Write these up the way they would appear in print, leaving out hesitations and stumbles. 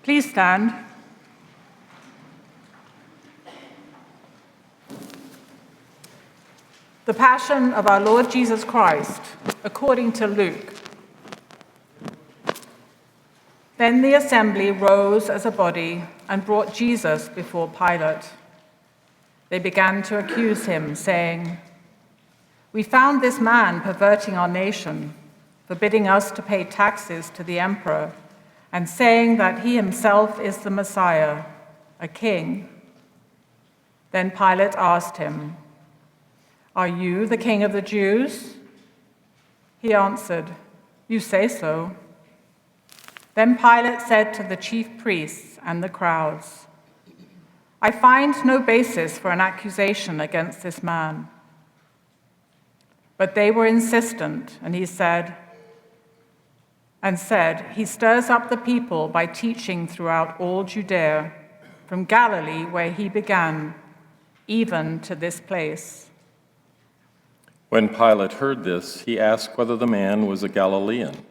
Please stand. The Passion of our Lord Jesus Christ, according to Luke. Then the assembly rose as a body and brought Jesus before Pilate. They began to accuse him, saying, "We found this man perverting our nation, forbidding us to pay taxes to the emperor, and saying that he himself is the Messiah, a king." Then Pilate asked him, "Are you the king of the Jews?" He answered, "You say so." Then Pilate said to the chief priests and the crowds, "I find no basis for an accusation against this man." But they were insistent, and he said, "He stirs up the people by teaching throughout all Judea, from Galilee where he began, even to this place." When Pilate heard this, he asked whether the man was a Galilean.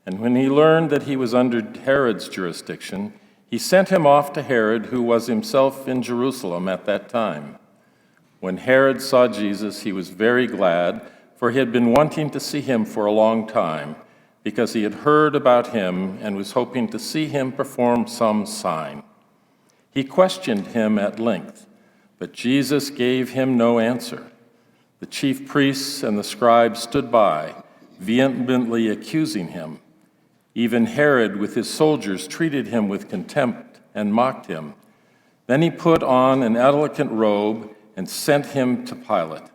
And when he learned that he was under Herod's jurisdiction, he sent him off to Herod, who was himself in Jerusalem at that time. When Herod saw Jesus, he was very glad, for he had been wanting to see him for a long time, because he had heard about him and was hoping to see him perform some sign. He questioned him at length, but Jesus gave him no answer. The chief priests and the scribes stood by, vehemently accusing him. Even Herod with his soldiers treated him with contempt and mocked him. Then he put on an elegant robe and sent him to Pilate.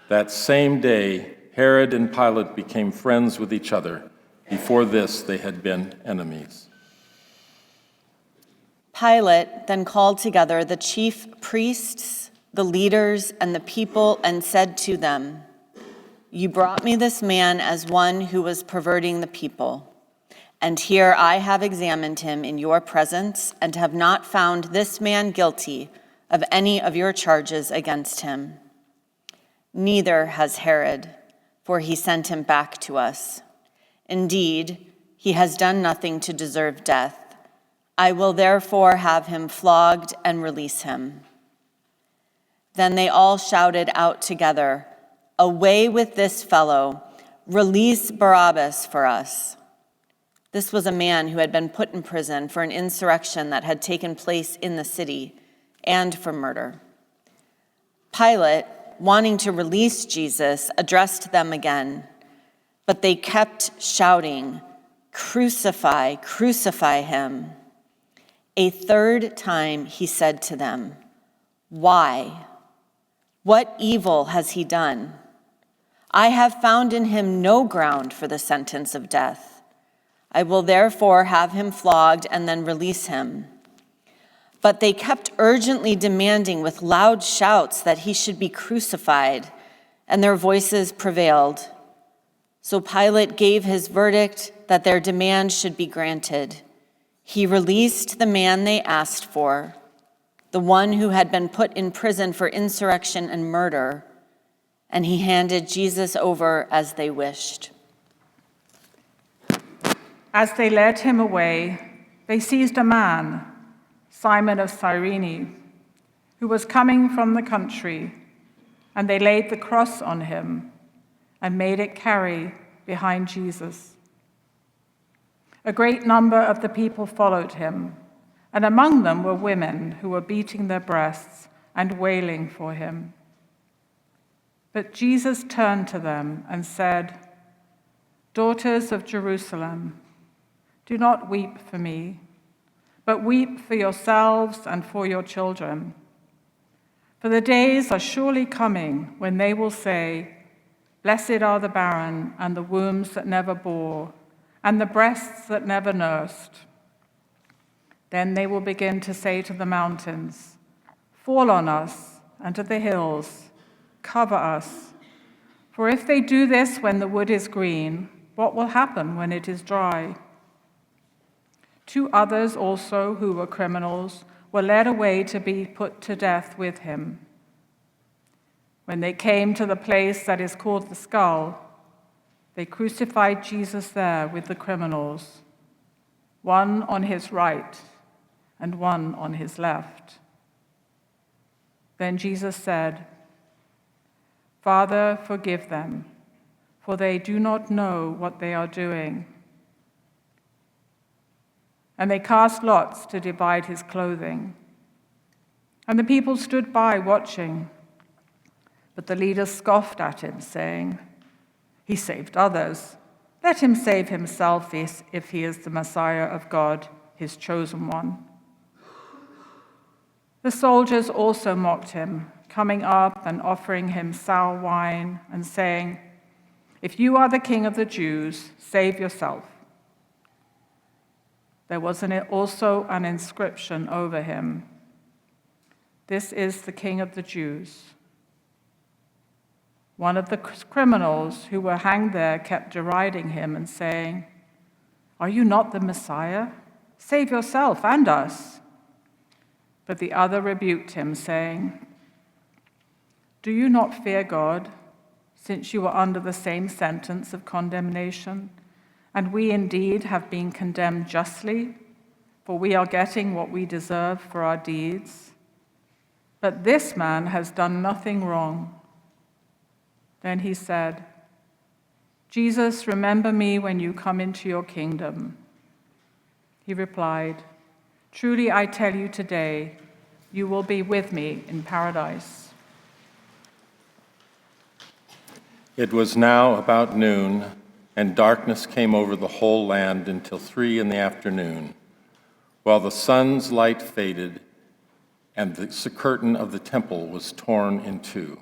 That same day, Herod and Pilate became friends with each other. Before this, they had been enemies. Pilate then called together the chief priests, the leaders, and the people, and said to them, "You brought me this man as one who was perverting the people. And here I have examined him in your presence and have not found this man guilty of any of your charges against him. Neither has Herod, for he sent him back to us. Indeed, he has done nothing to deserve death. I will therefore have him flogged and release him." Then they all shouted out together, "Away with this fellow! Release Barabbas for us." This was a man who had been put in prison for an insurrection that had taken place in the city and for murder. Pilate, wanting to release Jesus, addressed them again, but they kept shouting, "Crucify, crucify him." A third time he said to them, "Why? What evil has he done? I have found in him no ground for the sentence of death. I will therefore have him flogged and then release him." But they kept urgently demanding with loud shouts that he should be crucified, and their voices prevailed. So Pilate gave his verdict that their demand should be granted. He released the man they asked for, the one who had been put in prison for insurrection and murder, and he handed Jesus over as they wished. As they led him away, they seized a man, Simon of Cyrene, who was coming from the country, and they laid the cross on him and made it carry behind Jesus. A great number of the people followed him, and among them were women who were beating their breasts and wailing for him. But Jesus turned to them and said, "Daughters of Jerusalem, do not weep for me, but weep for yourselves and for your children. For the days are surely coming when they will say, 'Blessed are the barren and the wombs that never bore, and the breasts that never nursed.' Then they will begin to say to the mountains, 'Fall on us,' and to the hills, 'Cover us.' For if they do this when the wood is green, what will happen when it is dry?" 2 others also, who were criminals, were led away to be put to death with him. When they came to the place that is called the Skull, they crucified Jesus there with the criminals, one on his right and one on his left. Then Jesus said, "Father, forgive them, for they do not know what they are doing." And they cast lots to divide his clothing. And the people stood by watching. But the leaders scoffed at him, saying, "He saved others. Let him save himself if he is the Messiah of God, his chosen one." The soldiers also mocked him, coming up and offering him sour wine and saying, "If you are the king of the Jews, save yourself." There was also an inscription over him, "This is the King of the Jews." One of the criminals who were hanged there kept deriding him and saying, "Are you not the Messiah? Save yourself and us." But the other rebuked him, saying, "Do you not fear God, since you are under the same sentence of condemnation? And we indeed have been condemned justly, for we are getting what we deserve for our deeds. But this man has done nothing wrong." Then he said, "Jesus, remember me when you come into your kingdom." He replied, "Truly I tell you today, you will be with me in paradise." It was now about noon, and darkness came over the whole land until 3 p.m, while the sun's light faded and the curtain of the temple was torn in two.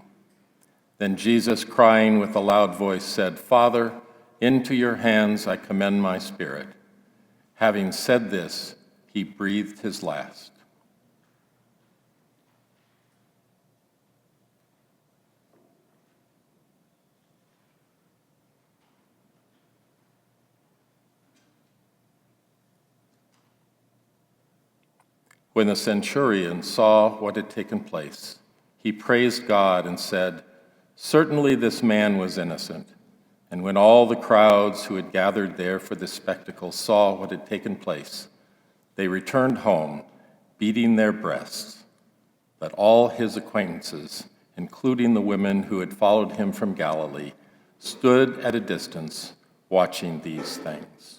Then Jesus, crying with a loud voice, said, "Father, into your hands I commend my spirit." Having said this, he breathed his last. When the centurion saw what had taken place, he praised God and said, "Certainly this man was innocent." And when all the crowds who had gathered there for this spectacle saw what had taken place, they returned home, beating their breasts. But all his acquaintances, including the women who had followed him from Galilee, stood at a distance watching these things.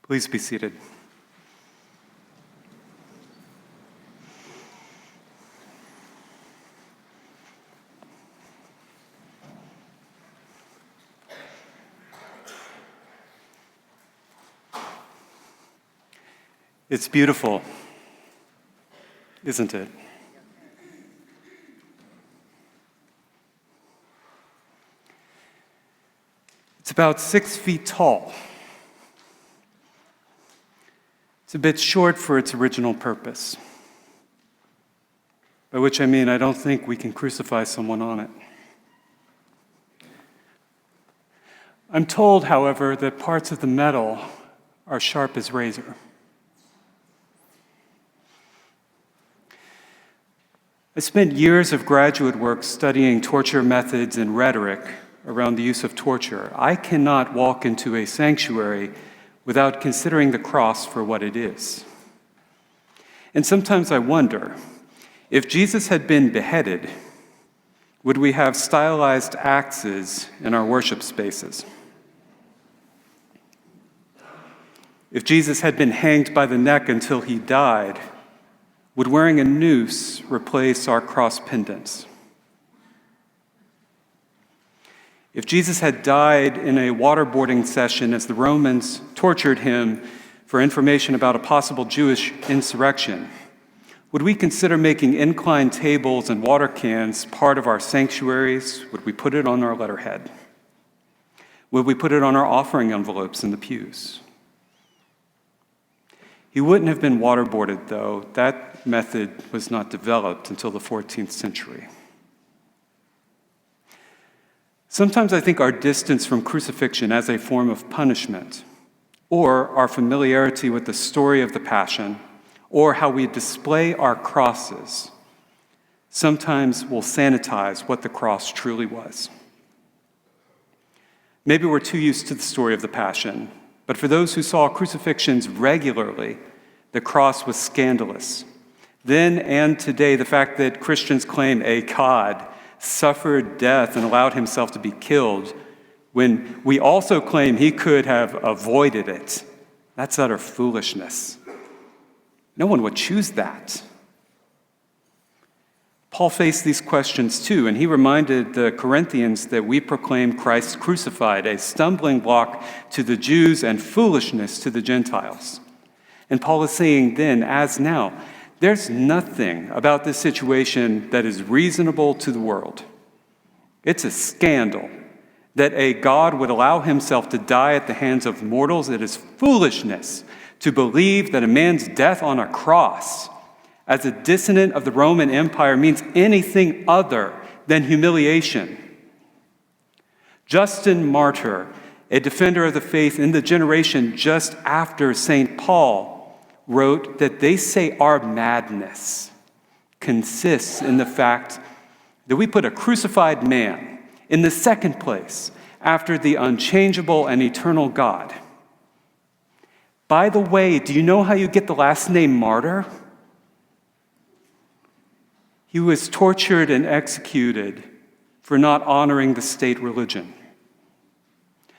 Please be seated. It's beautiful, isn't it? It's about 6 feet tall. It's a bit short for its original purpose, by which I mean I don't think we can crucify someone on it. I'm told, however, that parts of the metal are sharp as razor. I spent years of graduate work studying torture methods and rhetoric around the use of torture. I cannot walk into a sanctuary without considering the cross for what it is. And sometimes I wonder, if Jesus had been beheaded, would we have stylized axes in our worship spaces? If Jesus had been hanged by the neck until he died, would wearing a noose replace our cross pendants? If Jesus had died in a waterboarding session as the Romans tortured him for information about a possible Jewish insurrection, would we consider making inclined tables and water cans part of our sanctuaries? Would we put it on our letterhead? Would we put it on our offering envelopes in the pews? He wouldn't have been waterboarded, though. That method was not developed until the 14th century. Sometimes I think our distance from crucifixion as a form of punishment, or our familiarity with the story of the Passion, or how we display our crosses, sometimes will sanitize what the cross truly was. Maybe we're too used to the story of the Passion, but for those who saw crucifixions regularly, the cross was scandalous. Then and today, the fact that Christians claim a God suffered death and allowed himself to be killed when we also claim he could have avoided it, that's utter foolishness. No one would choose that. Paul faced these questions too, and he reminded the Corinthians that we proclaim Christ crucified, a stumbling block to the Jews and foolishness to the Gentiles. And Paul is saying then, as now, there's nothing about this situation that is reasonable to the world. It's a scandal that a God would allow himself to die at the hands of mortals. It is foolishness to believe that a man's death on a cross as a dissident of the Roman Empire means anything other than humiliation. Justin Martyr, a defender of the faith in the generation just after St. Paul, wrote that they say our madness consists in the fact that we put a crucified man in the second place after the unchangeable and eternal God. By the way, do you know how you get the last name Martyr? He was tortured and executed for not honoring the state religion.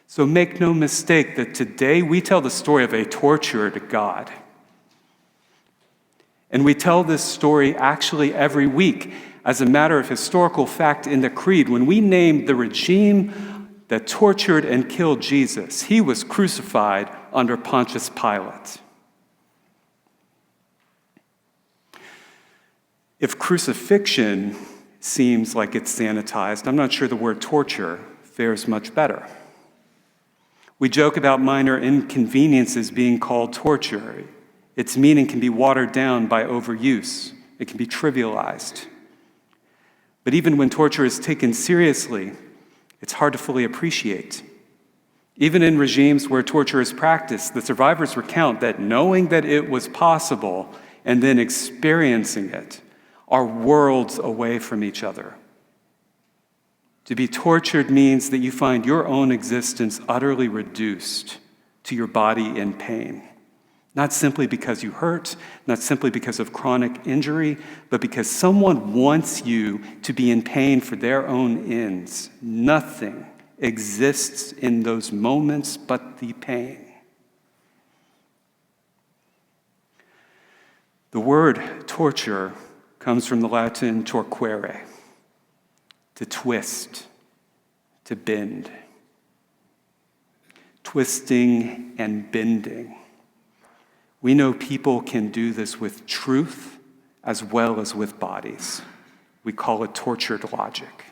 So make no mistake that today we tell the story of a tortured God. And we tell this story actually every week as a matter of historical fact in the Creed. When we name the regime that tortured and killed Jesus, he was crucified under Pontius Pilate. If crucifixion seems like it's sanitized, I'm not sure the word torture fares much better. We joke about minor inconveniences being called torture. Its meaning can be watered down by overuse. It can be trivialized. But even when torture is taken seriously, it's hard to fully appreciate. Even in regimes where torture is practiced, the survivors recount that knowing that it was possible and then experiencing it are worlds away from each other. To be tortured means that you find your own existence utterly reduced to your body in pain. Not simply because you hurt, not simply because of chronic injury, but because someone wants you to be in pain for their own ends. Nothing exists in those moments but the pain. The word torture comes from the Latin torquere, to twist, to bend. Twisting and bending. We know people can do this with truth as well as with bodies. We call it tortured logic.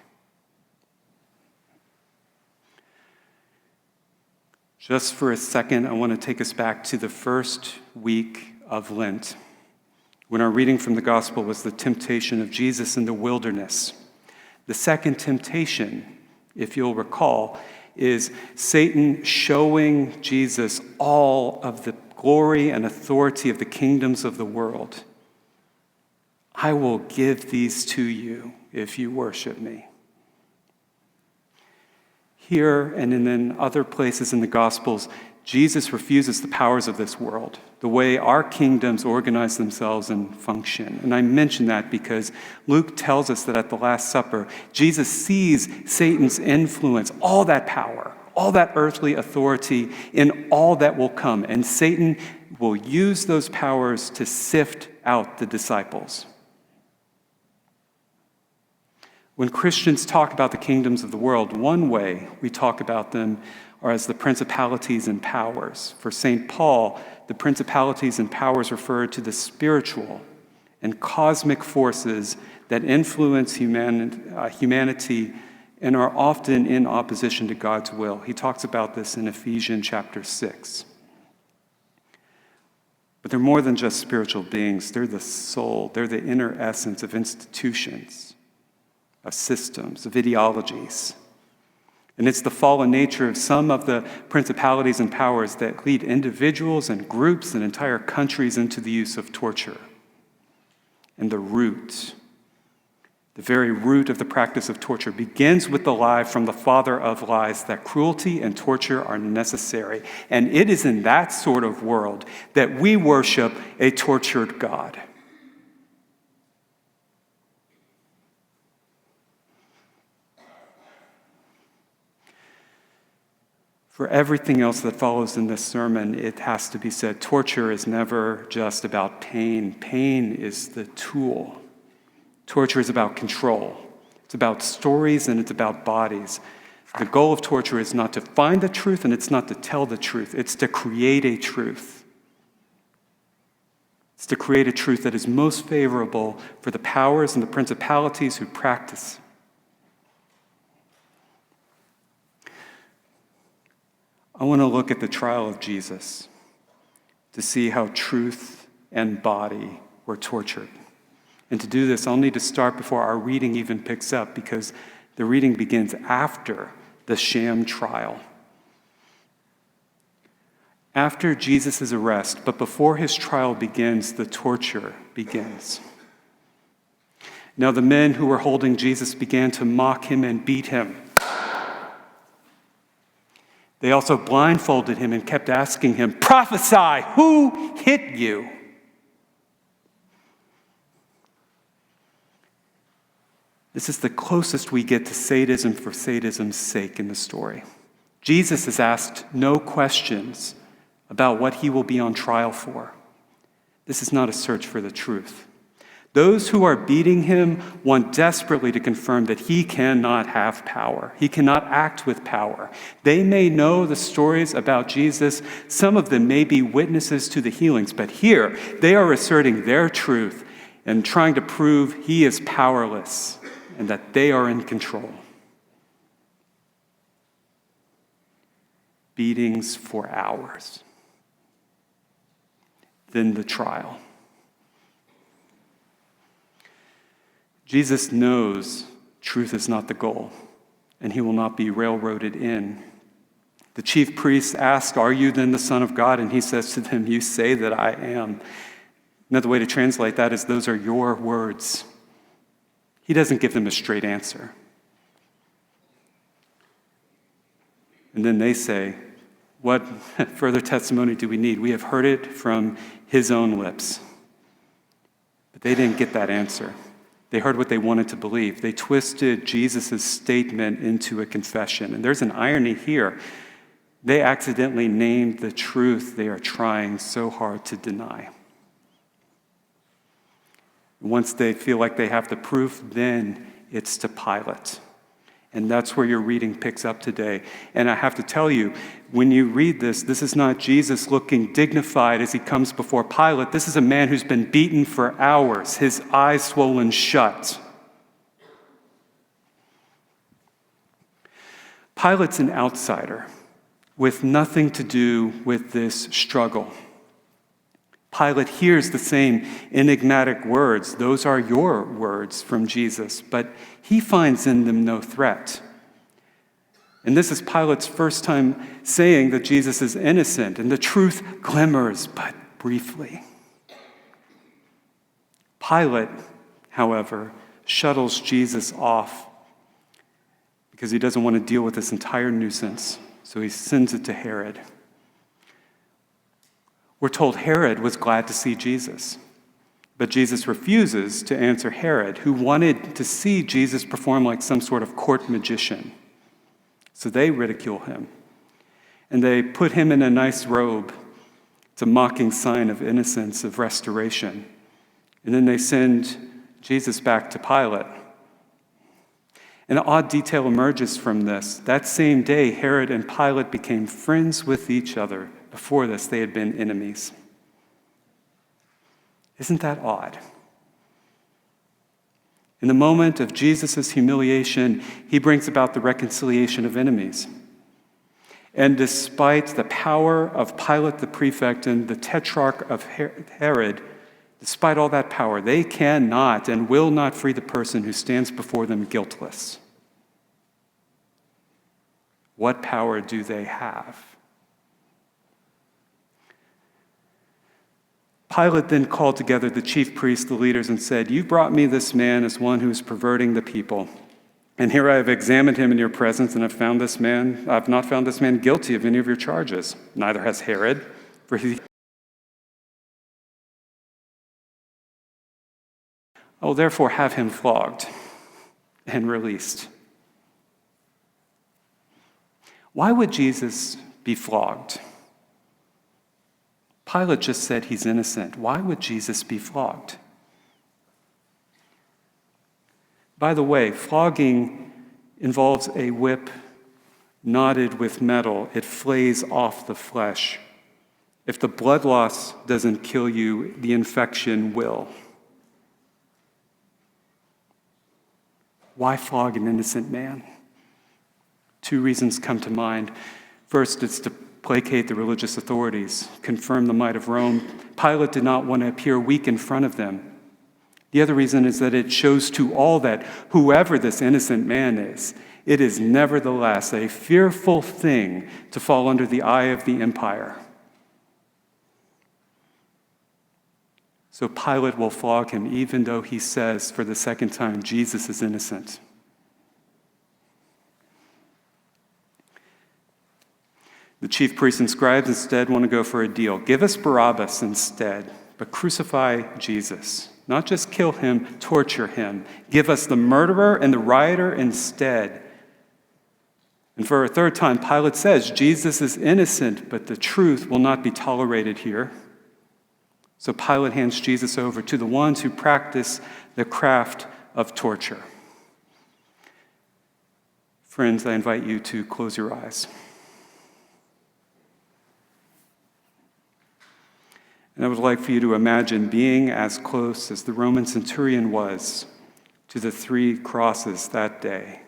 Just for a second, I want to take us back to the first week of Lent, when our reading from the gospel was the temptation of Jesus in the wilderness. The second temptation, if you'll recall, is Satan showing Jesus all of the glory and authority of the kingdoms of the world. I will give these to you if you worship me. Here and in other places in the Gospels, Jesus refuses the powers of this world, the way our kingdoms organize themselves and function. And I mention that because Luke tells us that at the Last Supper, Jesus sees Satan's influence, all that power, all that earthly authority in all that will come. And Satan will use those powers to sift out the disciples. When Christians talk about the kingdoms of the world, one way we talk about them are as the principalities and powers. For St. Paul, the principalities and powers refer to the spiritual and cosmic forces that influence humanity and are often in opposition to God's will. He talks about this in Ephesians chapter 6. But they're more than just spiritual beings. They're the soul. They're the inner essence of institutions, of systems, of ideologies. And it's the fallen nature of some of the principalities and powers that lead individuals and groups and entire countries into the use of torture. And the very root of the practice of torture begins with the lie from the father of lies that cruelty and torture are necessary. And it is in that sort of world that we worship a tortured God. For everything else that follows in this sermon, it has to be said, torture is never just about pain. Pain is the tool. Torture is about control. It's about stories and it's about bodies. The goal of torture is not to find the truth and it's not to tell the truth. It's to create a truth. It's to create a truth that is most favorable for the powers and the principalities who practice. I want to look at the trial of Jesus to see how truth and body were tortured. And to do this, I'll need to start before our reading even picks up, because the reading begins after the sham trial. After Jesus' arrest, but before his trial begins, the torture begins. Now the men who were holding Jesus began to mock him and beat him. They also blindfolded him and kept asking him, "Prophesy, who hit you?" This is the closest we get to sadism for sadism's sake in the story. Jesus is asked no questions about what he will be on trial for. This is not a search for the truth. Those who are beating him want desperately to confirm that he cannot have power. He cannot act with power. They may know the stories about Jesus. Some of them may be witnesses to the healings, but here they are asserting their truth and trying to prove he is powerless and that they are in control. Beatings for hours. Then the trial. Jesus knows truth is not the goal, and he will not be railroaded in. The chief priests ask, "Are you then the Son of God?" And he says to them, "You say that I am." Another way to translate that is, "Those are your words." He doesn't give them a straight answer. And then they say, "What further testimony do we need? We have heard it from his own lips." But they didn't get that answer. They heard what they wanted to believe. They twisted Jesus' statement into a confession. And there's an irony here. They accidentally named the truth they are trying so hard to deny. Once they feel like they have the proof, then it's to Pilate. And that's where your reading picks up today. And I have to tell you, when you read this, this is not Jesus looking dignified as he comes before Pilate. This is a man who's been beaten for hours, his eyes swollen shut. Pilate's an outsider with nothing to do with this struggle. Pilate hears the same enigmatic words. Those are your words from Jesus, but he finds in them no threat. And this is Pilate's first time saying that Jesus is innocent, and the truth glimmers, but briefly. Pilate, however, shuttles Jesus off because he doesn't want to deal with this entire nuisance, so he sends it to Herod. We're told Herod was glad to see Jesus, but Jesus refuses to answer Herod, who wanted to see Jesus perform like some sort of court magician. So they ridicule him, and they put him in a nice robe. It's a mocking sign of innocence, of restoration. And then they send Jesus back to Pilate. An odd detail emerges from this. That same day, Herod and Pilate became friends with each other. Before this, they had been enemies. Isn't that odd? In the moment of Jesus' humiliation, he brings about the reconciliation of enemies. And despite the power of Pilate the prefect and the tetrarch of Herod, despite all that power, they cannot and will not free the person who stands before them guiltless. What power do they have? Pilate then called together the chief priests, the leaders, and said, "You brought me this man as one who is perverting the people. And here I have examined him in your presence, and I've not found this man guilty of any of your charges. Neither has Herod, for he I will therefore have him flogged and released." Why would Jesus be flogged? Pilate just said he's innocent. Why would Jesus be flogged? By the way, flogging involves a whip knotted with metal. It flays off the flesh. If the blood loss doesn't kill you, the infection will. Why flog an innocent man? Two reasons come to mind. First, it's to placate the religious authorities, confirm the might of Rome. Pilate did not want to appear weak in front of them. The other reason is that it shows to all that whoever this innocent man is, it is nevertheless a fearful thing to fall under the eye of the empire. So Pilate will flog him even though he says for the second time, Jesus is innocent. The chief priests and scribes instead want to go for a deal. Give us Barabbas instead, but crucify Jesus. Not just kill him, torture him. Give us the murderer and the rioter instead. And for a third time, Pilate says Jesus is innocent, but the truth will not be tolerated here. So Pilate hands Jesus over to the ones who practice the craft of torture. Friends, I invite you to close your eyes. And I would like for you to imagine being as close as the Roman centurion was to the 3 crosses that day.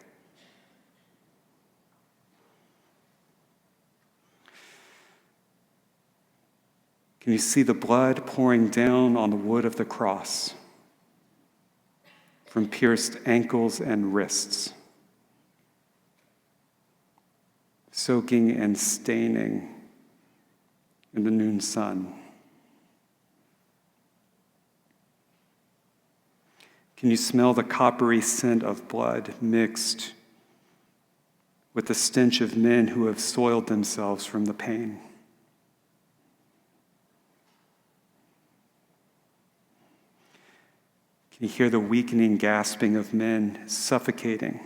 Can you see the blood pouring down on the wood of the cross from pierced ankles and wrists, soaking and staining in the noon sun? Can you smell the coppery scent of blood mixed with the stench of men who have soiled themselves from the pain? Can you hear the weakening gasping of men suffocating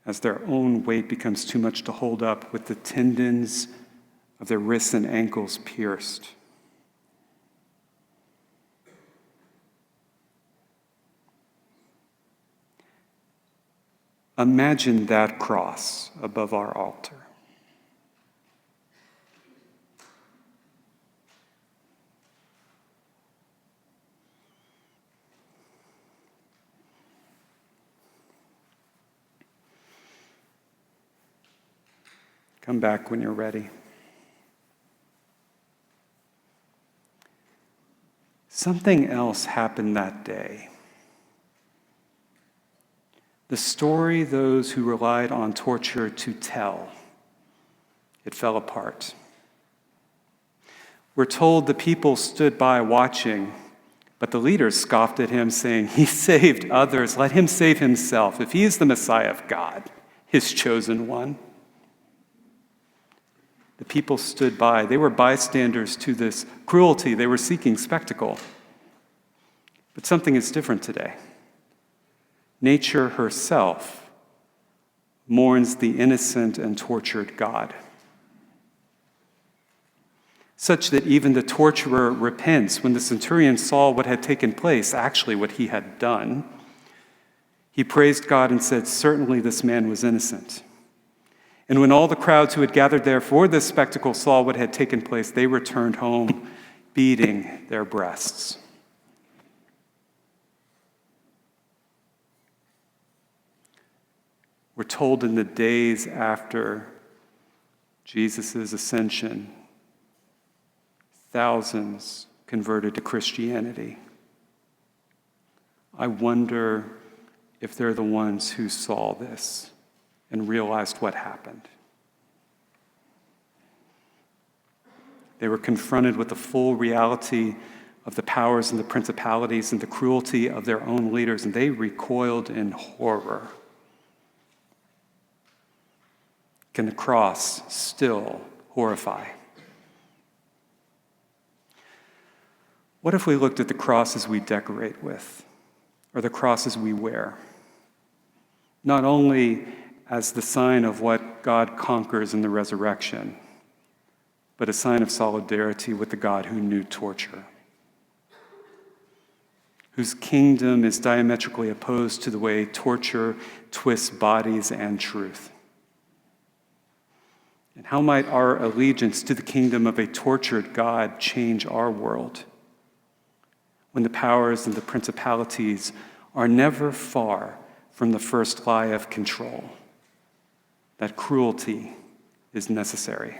as their own weight becomes too much to hold up with the tendons of their wrists and ankles pierced? Imagine that cross above our altar. Come back when you're ready. Something else happened that day. The story those who relied on torture to tell, it fell apart. We're told the people stood by watching, but the leaders scoffed at him, saying, "He saved others, let him save himself, if he is the Messiah of God, his chosen one." The people stood by. They were bystanders to this cruelty. They were seeking spectacle. But something is different today. Nature herself mourns the innocent and tortured God, such that even the torturer repents. When the centurion saw what had taken place, actually what he had done, he praised God and said, "Certainly this man was innocent." And when all the crowds who had gathered there for this spectacle saw what had taken place, they returned home, beating their breasts. We're told in the days after Jesus' ascension, thousands converted to Christianity. I wonder if they're the ones who saw this and realized what happened. They were confronted with the full reality of the powers and the principalities and the cruelty of their own leaders, and they recoiled in horror. Can the cross still horrify? What if we looked at the crosses we decorate with, or the crosses we wear, not only as the sign of what God conquers in the resurrection, but a sign of solidarity with the God who knew torture, whose kingdom is diametrically opposed to the way torture twists bodies and truth? And how might our allegiance to the kingdom of a tortured God change our world when the powers and the principalities are never far from the first lie of control, that cruelty is necessary?